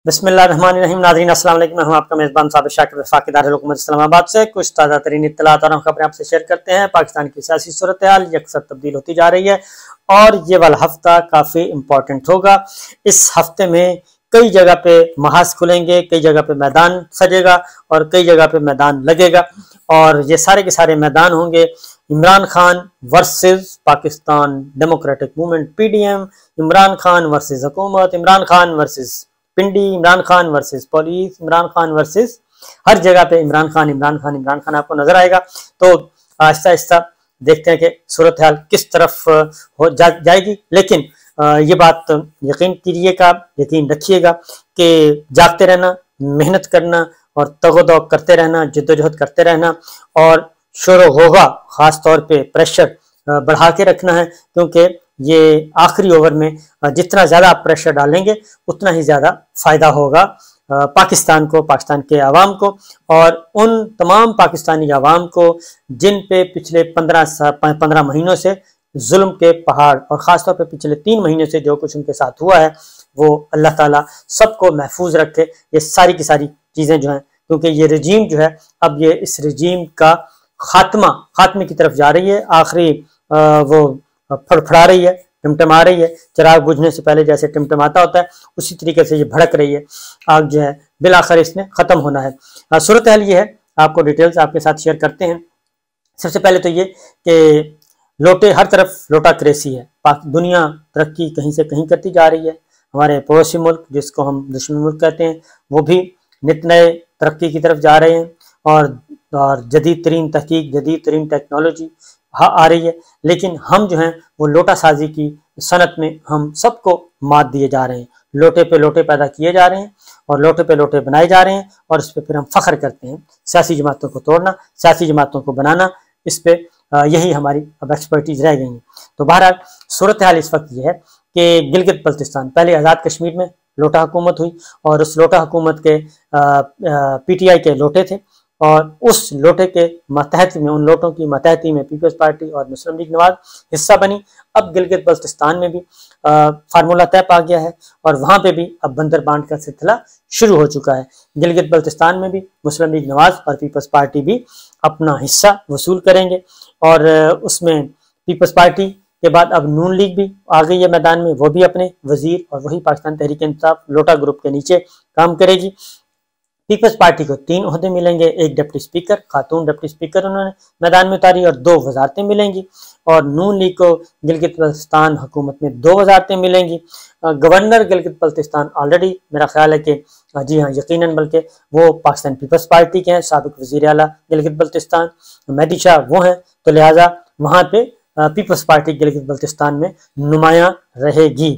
बिस्मिल्लाहिर्रहमानिर्रहीम। नाज़रीन अस्सलाम वालेकुम। मैं हूं आपका मेज़बान साबिर शाकिर वफाकी दारुल हुकूमत इस्लामाबाद से कुछ ताज़ा तरीन इत्तलात और खबरें आपसे शेयर करते हैं। पाकिस्तान की सियासी सूरत हाल यकसर तब्दील होती जा रही है और ये वाला हफ्ता काफ़ी इम्पोर्टेंट होगा। इस हफ्ते में कई जगह पे महाज खुलेंगे, कई जगह पे मैदान सजेगा और कई जगह पे मैदान लगेगा और ये सारे के सारे मैदान होंगे Imran Khan versus Pakistan democratic movement PDM, Imran Khan versus हुकूमत, Imran Khan versus Pindi, Imran Khan versus police, Imran Khan versus हर जगह पे इमरान खान इमरान खान इमरान खान आपको नजर आएगा। तो आहिस्ता आहिस्ता देखते हैं कि सूरत हाल किस तरफ जाएगी। लेकिन ये बात यकीन कीजिएगा, यकीन रखिएगा कि जागते रहना, मेहनत करना और तगोदो करते रहना, जिद्दोजहद करते रहना और शोर होगा खास तौर पे प्रेशर बढ़ा के रखना है, क्योंकि ये आखिरी ओवर में जितना ज़्यादा आप प्रेशर डालेंगे उतना ही ज़्यादा फ़ायदा होगा पाकिस्तान को, पाकिस्तान के आवाम को और उन तमाम पाकिस्तानी आवाम को जिन पे पिछले 15 महीनों से जुल्म के पहाड़ और ख़ासतौर पे पिछले 3 महीने से जो कुछ उनके साथ हुआ है वो अल्लाह ताला सबको महफूज रखे। ये सारी की सारी चीज़ें जो हैं, क्योंकि ये रजीम जो है अब ये इस रजीम का खात्मे की तरफ जा रही है। आखिरी वो फड़फड़ा रही है, टिमटिमा रही है। चिराग बुझने से पहले जैसे टिमटिमाता होता है उसी तरीके से ये भड़क रही है। आग जो है बिलाखिर इसने ख़त्म होना है। सूरत हाल ये है, आपको डिटेल्स आपके साथ शेयर करते हैं। सबसे पहले तो ये कि लोटे हर तरफ लोटा क्रेसी है। दुनिया तरक्की कहीं से कहीं करती जा रही है। हमारे पड़ोसी मुल्क जिसको हम दुश्मन मुल्क कहते हैं वो भी नित नए तरक्की की तरफ जा रहे हैं और जदीद तरीन तहकीक, जदीद तरीन टेक्नोलॉजी आ रही है। लेकिन हम जो हैं वो लोटा साजी की सनत में हम सबको मात दिए जा रहे हैं। लोटे पे लोटे पैदा किए जा रहे हैं और लोटे पे लोटे बनाए जा रहे हैं और इस पर फिर हम फख्र करते हैं। सियासी जमातों को तोड़ना, सियासी जमातों को बनाना, इस पे यही हमारी अब एक्सपर्टीज रह गई है। तो बहरहाल सूरत हाल इस वक्त ये है कि गिलगित बल्तिस्तान, पहले आज़ाद कश्मीर में लोटा हुकूमत हुई और उस लोटा हुकूमत के PTI के लोटे थे और उस लोटे के मतहत में, उन लोटों की मतहती में पीपल्स पार्टी और मुस्लिम लीग नवाज हिस्सा बनी। अब गिलगित बल्तिस्तान में भी फार्मूला तय पा गया है और वहाँ पे भी अब बंदर बांट का सिलसिला शुरू हो चुका है। गिलगित बल्तिस्तान में भी मुस्लिम लीग नवाज और पीपल्स पार्टी भी अपना हिस्सा वसूल करेंगे और उसमें पीपल्स पार्टी के बाद अब नून लीग भी आ गई है मैदान में, वो भी अपने वजीर और वही पाकिस्तान तहरीक इंसाफ लोटा ग्रुप के नीचे काम करेगी। पीपल्स पार्टी को 3 ओहदे मिलेंगे, एक डिप्टी स्पीकर, खातून डिप्टी स्पीकर उन्होंने मैदान में उतारी और 2 वजारतें मिलेंगी और नून लीग को गिलगित बल्तिस्तान हुकूमत में 2 वजारतें मिलेंगी। गवर्नर गिलगित बल्तिस्तान ऑलरेडी मेरा ख्याल है कि जी हाँ यकीनन, बल्कि वो पाकिस्तान पीपल्स पार्टी के हैं। साबिक वज़ीर आला गिलगित बल्तिस्तान मेहदी शाह वो हैं, तो लिहाजा वहाँ पे पीपल्स पार्टी गिलगित बल्तिस्तान में नुमायां रहेगी।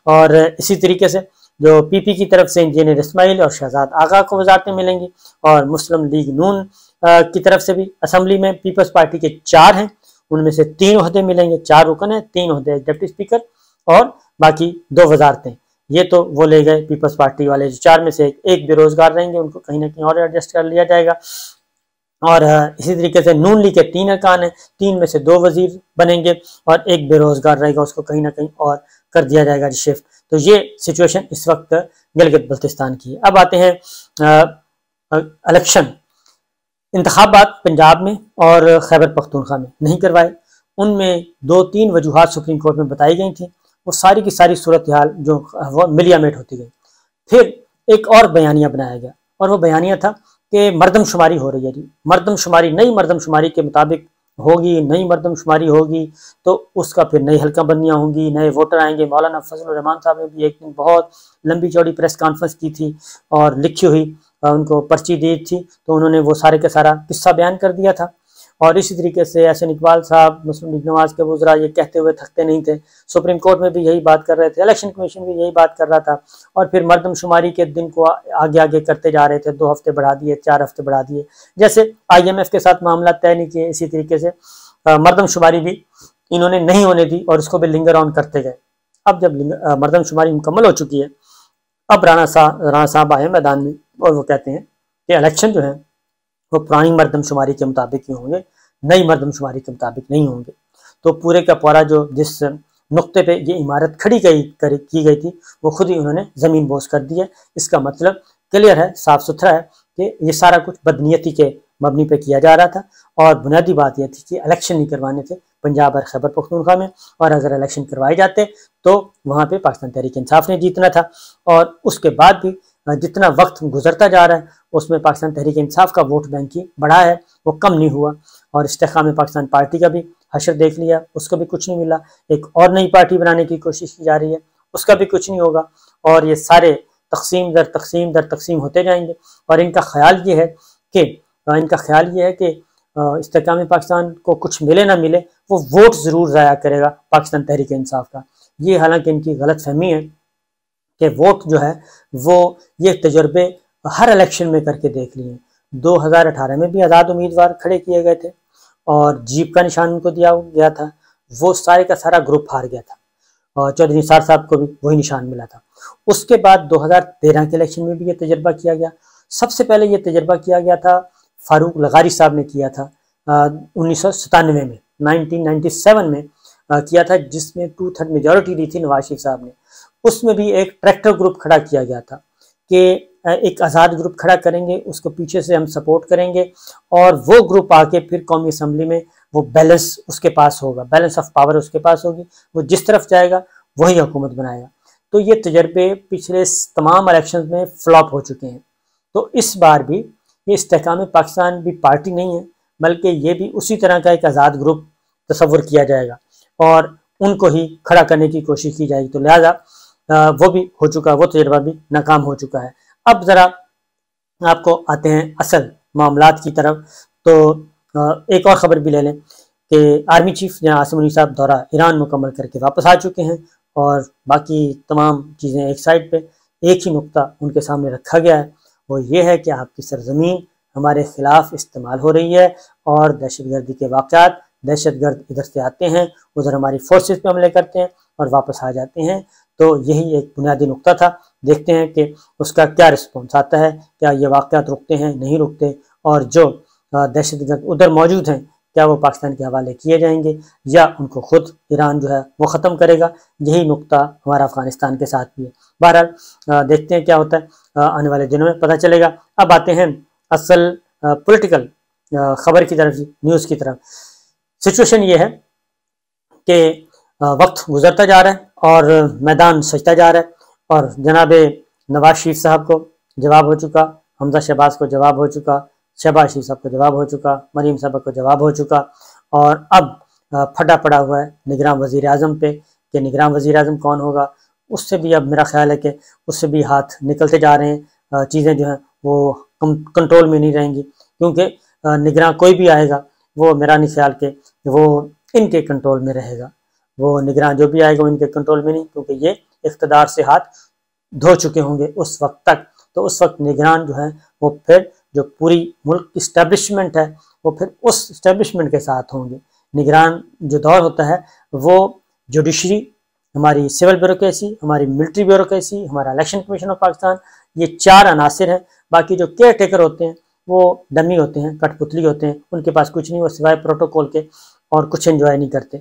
और इसी तरीके से जो PP की तरफ से इंजीनियर इस्माइल और शहजाद आगा को वजारतें मिलेंगी और मुस्लिम लीग नून की तरफ से भी असेंबली में पीपल्स पार्टी के 4 हैं, उनमें से 3 ओहदे मिलेंगे, 4 रुकन है, 3 ओहदे डिप्टी स्पीकर और बाकी 2 वजारतें। ये तो वो ले गए पीपल्स पार्टी वाले, जो 4 में से एक बेरोजगार रहेंगे, उनको कहीं ना कहीं और एडजस्ट कर लिया जाएगा। और इसी तरीके से नून लीग के 3 अरकान हैं, 3 में से 2 वजीर बनेंगे और एक बेरोजगार रहेगा, उसको कहीं ना कहीं और कर दिया जाएगा शिफ्ट। तो ये सिचुएशन इस वक्त गिलगित बल्तिस्तान की है। अब आते हैं इलेक्शन। इंतखाबात पंजाब में और खैबर पख्तूनख्वा में नहीं करवाए, उनमें 2-3 वजूहात सुप्रीम कोर्ट में बताई गई थी, वो सारी की सारी सूरत हाल जो वो मिलियामेट होती गई। फिर एक और बयानिया बनाया गया और वो बयानिया था कि मरदमशुमारी हो रही है जी, मरदमशुमारी, नई मरदमशुमारी के मुताबिक होगी, नई मरदमशुमारी होगी तो उसका फिर नई हल्का बंदियाँ होंगी, नए वोटर आएंगे। मौलाना फजल रहमान साहब ने भी एक दिन बहुत लंबी चौड़ी प्रेस कॉन्फ्रेंस की थी और लिखी हुई उनको पर्ची दी थी, तो उन्होंने वो सारे का सारा किस्सा बयान कर दिया था। और इसी तरीके से एहसन इकबाल साहब मुस्लिम लीग नवाज के वज़रा ये कहते हुए थकते नहीं थे, सुप्रीम कोर्ट में भी यही बात कर रहे थे, इलेक्शन कमीशन भी यही बात कर रहा था और फिर मरदमशुमारी के दिन को आगे आगे करते जा रहे थे। 2 हफ्ते बढ़ा दिए, 4 हफ्ते बढ़ा दिए, जैसे IMF के साथ मामला तय नहीं किए, इसी तरीके से मरदमशुमारी भी इन्होंने नहीं होने दी और इसको भी लिंगर ऑन करते गए। अब जब मरदमशुमारी मुकम्मल हो चुकी है, अब राणा साहब आए मैदान में और वो कहते हैं कि इलेक्शन जो है वो पुरानी मरदमशुमारी के मुताबिक ही होंगे, नई मरदमशुमारी के मुताबिक नहीं होंगे। तो पूरे का पूरा जो जिस नुक्ते पे ये इमारत खड़ी की गई थी वो खुद ही उन्होंने ज़मीन बोझ कर दी है। इसका मतलब क्लियर है, साफ सुथरा है कि ये सारा कुछ बदनीयती के मबनी पे किया जा रहा था। और बुनियादी बात यह थी कि इलेक्शन नहीं करवाने थे पंजाब और खैबर पख्तूनख्वा में, और अगर इलेक्शन करवाए जाते तो वहाँ पे पाकिस्तान तहरीक इंसाफ ने जीतना था। और उसके बाद भी जितना वक्त गुजरता जा रहा है उसमें पाकिस्तान तहरीक इंसाफ का वोट बैंक ही बढ़ा है, वो कम नहीं हुआ। और इस्तेकाम पाकिस्तान पार्टी का भी हशर देख लिया, उसको भी कुछ नहीं मिला। एक और नई पार्टी बनाने की कोशिश की जा रही है, उसका भी कुछ नहीं होगा। और ये सारे तकसीम दर तकसीम दर तकसीम होते जाएंगे। और इनका ख्याल ये है कि इस्तेकाम पाकिस्तान को कुछ मिले ना मिले, वो वोट ज़रूर ज़ाया करेगा पाकिस्तान तहरीक इंसाफ का। ये हालांकि इनकी गलत फहमी है कि वोट जो है वो ये तजर्बे हर इलेक्शन में करके देख लिए। 2018 में भी आज़ाद उम्मीदवार खड़े किए गए थे और जीप का निशान उनको दिया गया था, वो सारे का सारा ग्रुप हार गया था और चौधरी निसार साहब को भी वही निशान मिला था। उसके बाद 2013 के इलेक्शन में भी ये तजर्बा किया गया। सबसे पहले ये तजर्बा किया गया था फारूक लगारी साहब ने किया था 1997 में, 1997 में किया था, जिसमें 2/3 मेजॉरिटी दी थी नवाज शरीफ साहब ने। उसमें भी एक ट्रैक्टर ग्रुप खड़ा किया गया था कि एक आज़ाद ग्रुप खड़ा करेंगे, उसको पीछे से हम सपोर्ट करेंगे और वो ग्रुप आके फिर कौमी असम्बली में वो बैलेंस उसके पास होगा, बैलेंस ऑफ पावर उसके पास होगी, वो जिस तरफ जाएगा वही हुकूमत बनाएगा। तो ये तजर्बे पिछले तमाम इलेक्शन में फ्लॉप हो चुके हैं। तो इस बार भी ये इस्तेहकाम पाकिस्तान भी पार्टी नहीं है, बल्कि ये भी उसी तरह का एक आज़ाद ग्रुप तस्वर किया जाएगा और उनको ही खड़ा करने की कोशिश की जाएगी। तो लिहाजा वो भी हो चुका, वो तजर्बा भी नाकाम हो चुका है। अब ज़रा आपको आते हैं असल मामलात की तरफ। तो एक और ख़बर भी ले लें कि आर्मी चीफ जनाब आसिम मुनीर साहब दौरा ईरान मुकम्मल करके वापस आ चुके हैं और बाकी तमाम चीज़ें एक साइड पे, एक ही नुक्ता उनके सामने रखा गया है, वो ये है कि आपकी सरजमीन हमारे खिलाफ इस्तेमाल हो रही है और दहशतगर्दी के वाक़यात, दहशतगर्द इधर से आते हैं, उधर हमारी फोर्सेस पे हमले करते हैं और वापस आ जाते हैं। तो यही एक बुनियादी नुक्ता था। देखते हैं कि उसका क्या रिस्पॉन्स आता है, क्या ये वाक़यात रुकते हैं, नहीं रुकते, और जो दहशतगर्द उधर मौजूद हैं क्या वो पाकिस्तान के हवाले किए जाएंगे या उनको खुद ईरान जो है वो ख़त्म करेगा। यही नुक्ता हमारा अफ़गानिस्तान के साथ भी है। बहरहाल देखते हैं क्या होता है, आने वाले दिनों में पता चलेगा। अब आते हैं असल पॉलिटिकल ख़बर की तरफ, न्यूज़ की तरफ। सिचुएशन ये है कि वक्त गुजरता जा रहा है और मैदान सजता जा रहा है और जनाब नवाज शरीफ साहब को जवाब हो चुका, हमजा शहबाज को जवाब हो चुका, शहबाज शरीफ साहब को जवाब हो चुका, मरीम साहब को जवाब हो चुका, और अब फटा पड़ा हुआ है निगरान वज़ीर आज़म पे कि निगरान वज़ीर आज़म कौन होगा। उससे भी अब मेरा ख्याल है कि उससे भी हाथ निकलते जा रहे हैं, चीज़ें जो हैं वो कंट्रोल में नहीं रहेंगी, क्योंकि निगरान कोई भी आएगा वो मेरा नहीं ख्याल के वो इनके कंट्रोल में रहेगा। वो निगरान जो भी आएगा वो इनके कंट्रोल में नहीं, क्योंकि ये इक़्तिदार से हाथ धो चुके होंगे उस वक्त तक। तो उस वक्त निगरान जो है वो फिर जो पूरी मुल्क की इस्टेब्लिशमेंट है वो फिर उस इस्टेब्लिशमेंट के साथ होंगे। निगरान जो दौर होता है वो जुडिशरी, हमारी सिविल ब्यूरोक्रेसी, हमारी मिलिट्री ब्यूरोक्रेसी, हमारा इलेक्शन कमीशन ऑफ पाकिस्तान, ये 4 अनासिर हैं। बाकी जो केयर टेकर होते हैं वो डमी होते हैं, कठपुतली होते हैं, उनके पास कुछ नहीं, वो सिवाय प्रोटोकॉल के और कुछ एंजॉय नहीं करते।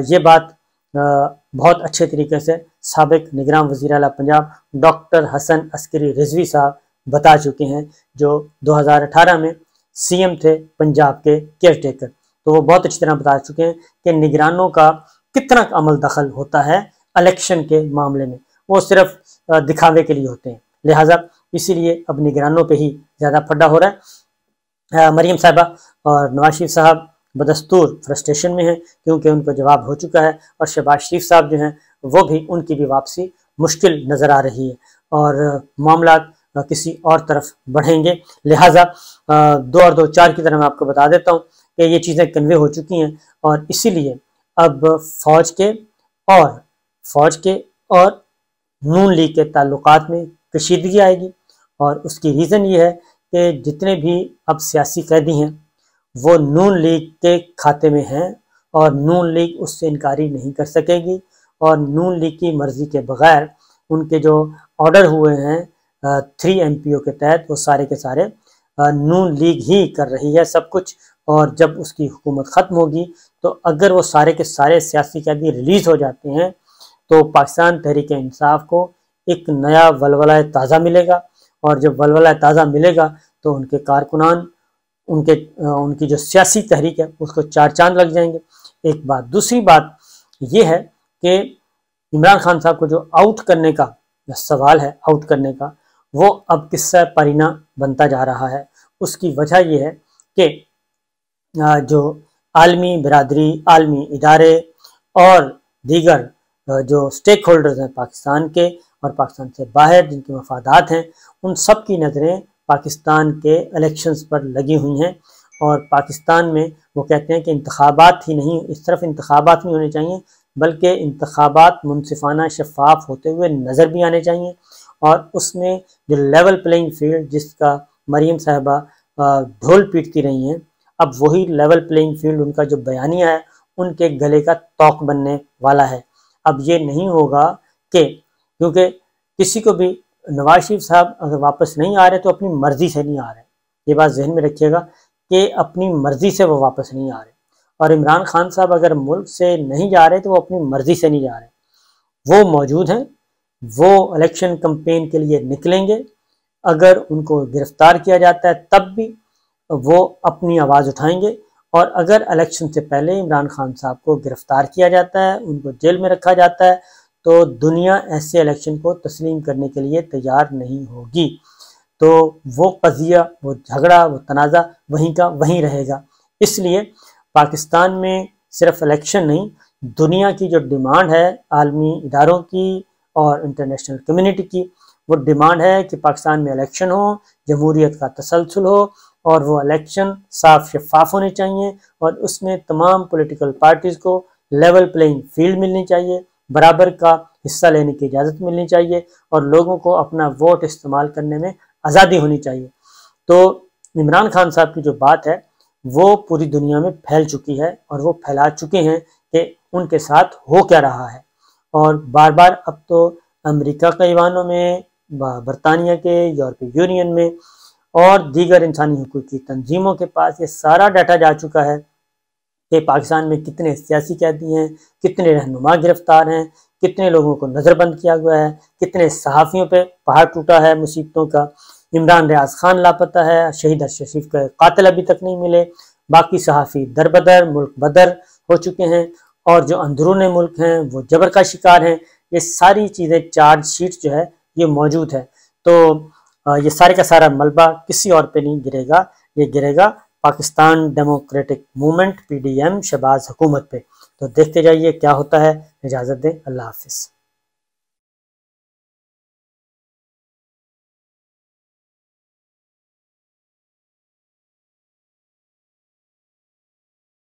ये बात बहुत अच्छे तरीके से साबिक निगरान वज़ीर आला पंजाब डॉक्टर हसन अस्करी रिजवी साहब बता चुके हैं, जो 2018 में सीएम थे पंजाब के केयर टेकर। तो वो बहुत अच्छी तरह बता चुके हैं कि निगरानों का कितना अमल दखल होता है इलेक्शन के मामले में, वो सिर्फ दिखावे के लिए होते हैं। लिहाजा इसीलिए अब निगरानों पे ही ज़्यादा फड्डा हो रहा है। मरीम साहबा और नवाज शरीफ साहब बदस्तूर फ्रस्ट्रेशन में हैं क्योंकि उनको जवाब हो चुका है, और शहबाज शरीफ साहब जो हैं वो भी, उनकी भी वापसी मुश्किल नज़र आ रही है और मामला किसी और तरफ बढ़ेंगे। लिहाजा 2 और 2 4 की तरह मैं आपको बता देता हूँ कि ये चीज़ें कन्वे हो चुकी हैं और इसीलिए अब फ़ौज के और नून लीग के ताल्लुकात में कशीदगी आएगी। और उसकी रीज़न ये है कि जितने भी अब सियासी कैदी हैं वो नून लीग के खाते में हैं और नून लीग उससे इनकारी नहीं कर सकेगी, और नून लीग की मर्ज़ी के बग़ैर उनके जो ऑर्डर हुए हैं 3 MPO के तहत, वो सारे के सारे नून लीग ही कर रही है सब कुछ। और जब उसकी हुकूमत ख़त्म होगी तो अगर वो सारे के सारे सियासी कैदी रिलीज हो जाते हैं तो पाकिस्तान तहरीक इंसाफ को एक नया वलवला ताज़ा मिलेगा, और जब वलवला ताज़ा मिलेगा तो उनके कारकुनान, उनकी जो सियासी तहरीक है उसको चार चांद लग जाएंगे। एक बात। दूसरी बात ये है कि इमरान खान साहब को जो आउट करने का सवाल है, आउट करने का, वो अब किस्सा परिना बनता जा रहा है। उसकी वजह यह है कि जो आलमी बिरादरी, आलमी इदारे और दीगर जो स्टेक होल्डर्स हैं पाकिस्तान के और पाकिस्तान से बाहर जिनके मफादात हैं, उन सब की नज़रें पाकिस्तान के इलेक्शंस पर लगी हुई हैं। और पाकिस्तान में वो कहते हैं कि इंतखाबात ही नहीं, इस तरफ इंतखाबात नहीं होने चाहिए, बल्कि इंतखाबात मुनसिफाना शफाफ होते हुए नज़र भी आने चाहिए। और उसमें जो लेवल प्लेइंग फील्ड जिसका मरीम साहबा ढोल पीटती रही हैं, अब वही लेवल प्लेइंग फील्ड उनका जो बयानिया है उनके गले का तौक बनने वाला है। अब ये नहीं होगा कि क्योंकि किसी को भी नवाज शरीफ साहब अगर वापस नहीं आ रहे तो अपनी मर्जी से नहीं आ रहे, ये बात जहन में रखिएगा कि अपनी मर्जी से वो वापस नहीं आ रहे। और इमरान खान साहब अगर मुल्क से नहीं जा रहे तो वो अपनी मर्जी से नहीं जा रहे, वो मौजूद हैं, वो इलेक्शन कैंपेन के लिए निकलेंगे। अगर उनको गिरफ्तार किया जाता है तब भी वो अपनी आवाज़ उठाएंगे, और अगर इलेक्शन से पहले इमरान खान साहब को गिरफ्तार किया जाता है, उनको जेल में रखा जाता है, तो दुनिया ऐसे इलेक्शन को तस्लीम करने के लिए तैयार नहीं होगी। तो वो कज़िया, वो झगड़ा, वो तनाज़ा वहीं का वहीं रहेगा। इसलिए पाकिस्तान में सिर्फ इलेक्शन नहीं, दुनिया की जो डिमांड है आलमी इदारों की और इंटरनेशनल कम्युनिटी की, वो डिमांड है कि पाकिस्तान में इलेक्शन हो, जमहूरियत का तसलसल हो, और वो इलेक्शन साफ शफाफ होने चाहिए, और उसमें तमाम पॉलिटिकल पार्टीज़ को लेवल प्लेइंग फील्ड मिलनी चाहिए, बराबर का हिस्सा लेने की इजाज़त मिलनी चाहिए, और लोगों को अपना वोट इस्तेमाल करने में आज़ादी होनी चाहिए। तो इमरान खान साहब की जो बात है वो पूरी दुनिया में फैल चुकी है, और वो फैला चुके हैं कि उनके साथ हो क्या रहा है। और बार बार अब तो अमेरिका के ईवानों में, बरतानिया के, यूरोपीय यूनियन में और दीगर इंसानी हुकूक की तंजीमों के पास ये सारा डाटा जा चुका है कि पाकिस्तान में कितने सियासी कैदी हैं, कितने रहनुमा गिरफ्तार हैं, कितने लोगों को नज़रबंद किया गया है, कितने सहाफ़ियों पे पहाड़ टूटा है मुसीबतों का, इमरान रियाज खान लापता है, शहीद अरशद शरीफ के कातिल अभी तक नहीं मिले, बाकी सहाफ़ी दर बदर मुल्क बदर हो चुके हैं, और जो अंदरूनी मुल्क हैं वो जबर का शिकार हैं। ये सारी चीज़ें, चार्ज शीट जो है ये मौजूद है। तो ये सारे का सारा मलबा किसी और पे नहीं गिरेगा, ये गिरेगा Pakistan democratic movement PDM Shahbaz हुकूमत पे। तो देखते जाइए क्या होता है। इजाज़त दें, अल्लाह हाफिज़।